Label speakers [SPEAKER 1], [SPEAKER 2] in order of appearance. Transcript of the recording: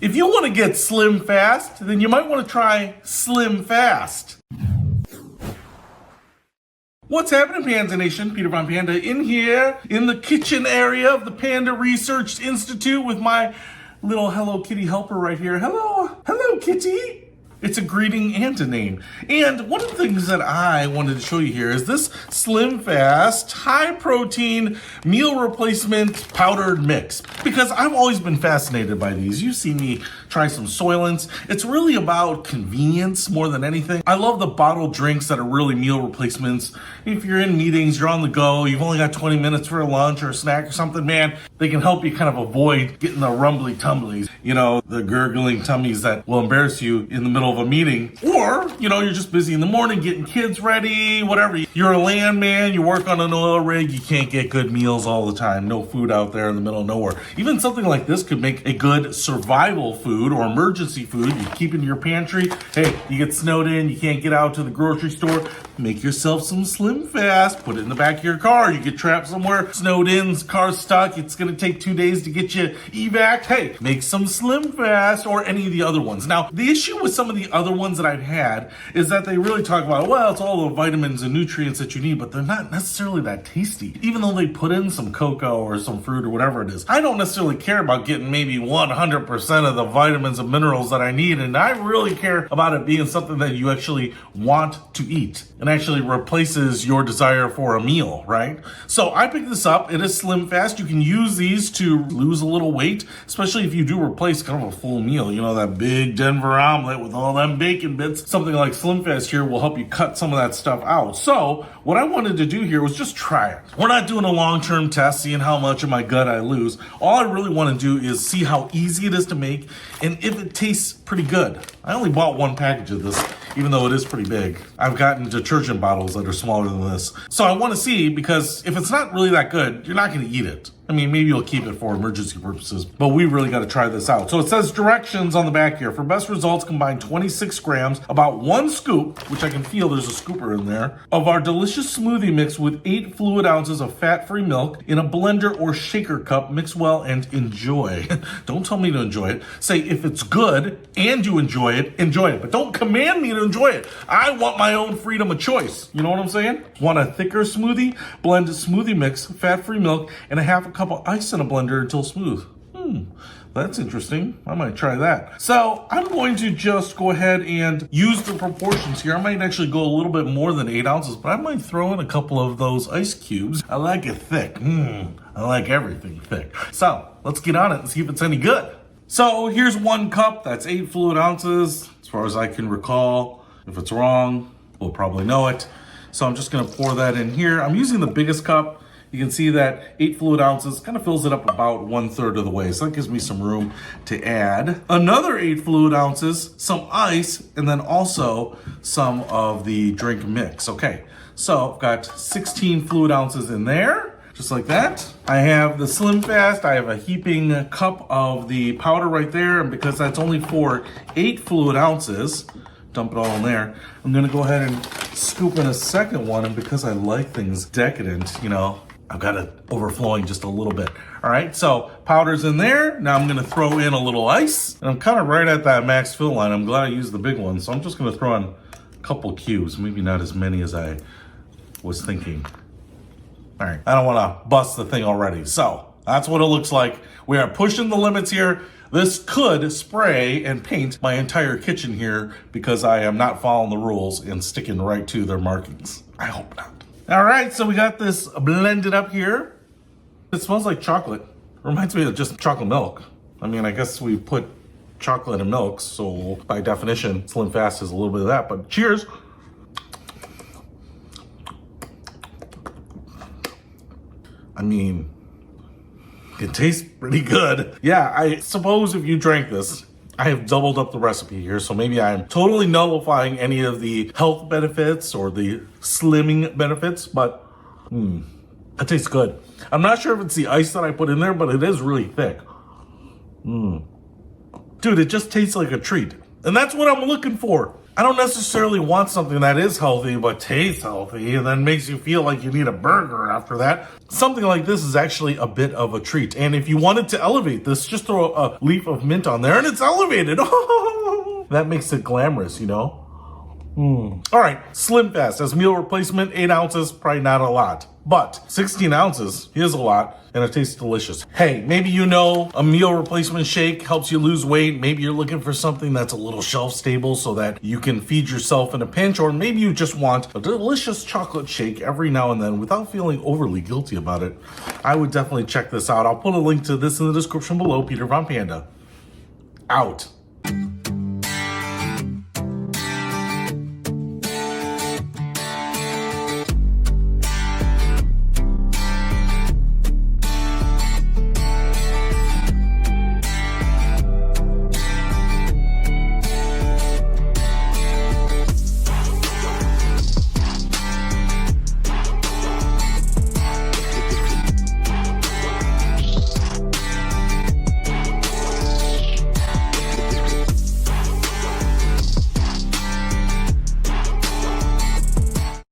[SPEAKER 1] If you want to get slim fast, then you might want to try SlimFast. What's happening, Panda Nation? Peter Von Panda in here in the kitchen area of the Panda Research Institute with my little Hello Kitty helper right here. Hello Kitty. It's a greeting and a name. And one of the things that I wanted to show you here is this SlimFast high protein meal replacement powdered mix. Because I've always been fascinated by these. You see me try some Soylents. It's really about convenience more than anything. I love the bottled drinks that are really meal replacements. If you're in meetings, you're on the go, you've only got 20 minutes for a lunch or a snack or something, man, they can help you kind of avoid getting the rumbly tumblies, you know, the gurgling tummies that will embarrass you in the middle of a meeting. Or, you know, you're just busy in the morning getting kids ready, whatever. You're a landman, you work on an oil rig, you can't get good meals all the time. No food out there in the middle of nowhere. Even something like this could make a good survival food or emergency food. You keep in your pantry. Hey, you get snowed in, you can't get out to the grocery store. Make yourself some SlimFast, put it in the back of your car. You get trapped somewhere, snowed in, car's stuck. It's gonna take 2 days to get you evac. Hey, make some SlimFast or any of the other ones. Now, the issue with some of the other ones that I've had is that they really talk about, well, it's all the vitamins and nutrients that you need, but they're not necessarily that tasty. Even though they put in some cocoa or some fruit or whatever it is. I don't necessarily care about getting maybe 100% of the vitamins and minerals that I need, and I really care about it being something that you actually want to eat and actually replaces your desire for a meal, right? So I picked this up. It is SlimFast. You can use these to lose a little weight, especially if you do replace kind of a full meal. You know, that big Denver omelet with all them bacon bits. Something like SlimFast here will help you cut some of that stuff out. So what I wanted to do here was just try it. We're not doing a long-term test, seeing how much of my gut I lose. All I really want to do is see how easy it is to make and if it tastes pretty good. I only bought one package of this, even though it is pretty big. I've gotten detergent bottles that are smaller than this. So I want to see, because if it's not really that good, you're not going to eat it. I mean, maybe you'll keep it for emergency purposes, but we really got to try this out. So it says directions on the back here. For best results, combine 26 grams, about 1 scoop, which I can feel there's a scooper in there, of our delicious smoothie mix with 8 fluid ounces of fat-free milk in a blender or shaker cup. Mix well and enjoy. Don't tell me to enjoy it. Say if it's good and you enjoy it, but don't command me to enjoy it. I want my own freedom of choice. You know what I'm saying? Want a thicker smoothie? Blend smoothie mix, fat-free milk, and a half a cup of ice in a blender until smooth. That's interesting. I might try that. So I'm going to just go ahead and use the proportions here. I might actually go a little bit more than 8 ounces, but I might throw in a couple of those ice cubes. I like it thick. I like everything thick. So let's get on it and see if it's any good. So here's 1 cup. That's 8 fluid ounces, as far as I can recall. If it's wrong, we'll probably know it. So I'm just gonna pour that in here. I'm using the biggest cup. You can see that 8 fluid ounces kind of fills it up about 1/3 of the way. So that gives me some room to add another 8 fluid ounces, some ice, and then also some of the drink mix. Okay, so I've got 16 fluid ounces in there, just like that. I have the SlimFast. I have a heaping cup of the powder right there. And because that's only for 8 fluid ounces, dump it all in there. I'm gonna go ahead and scoop in a second one. And because I like things decadent, you know, I've got it overflowing just a little bit. All right, so powder's in there. Now I'm gonna throw in a little ice. And I'm kind of right at that max fill line. I'm glad I used the big one. So I'm just gonna throw in a couple cubes, maybe not as many as I was thinking. All right, I don't wanna bust the thing already. So that's what it looks like. We are pushing the limits here. This could spray and paint my entire kitchen here because I am not following the rules and sticking right to their markings. I hope not. All right, so we got this blended up here. It smells like chocolate. Reminds me of just chocolate milk. I mean, I guess we put chocolate in milk, so by definition, SlimFast is a little bit of that, but cheers. I mean, it tastes pretty good. Yeah, I suppose if you drank this, I have doubled up the recipe here, so maybe I'm totally nullifying any of the health benefits or the slimming benefits, but it tastes good. I'm not sure if it's the ice that I put in there, but it is really thick. Dude, it just tastes like a treat. And that's what I'm looking for. I don't necessarily want something that is healthy but tastes healthy and then makes you feel like you need a burger after that. Something like this is actually a bit of a treat. And if you wanted to elevate this, just throw a leaf of mint on there and it's elevated. That makes it glamorous, you know? All right, SlimFast as meal replacement, 8 ounces, probably not a lot. But 16 ounces is a lot, and it tastes delicious. Hey, maybe you know a meal replacement shake helps you lose weight. Maybe you're looking for something that's a little shelf stable so that you can feed yourself in a pinch, or maybe you just want a delicious chocolate shake every now and then without feeling overly guilty about it. I would definitely check this out. I'll put a link to this in the description below. Peter Von Panda, out.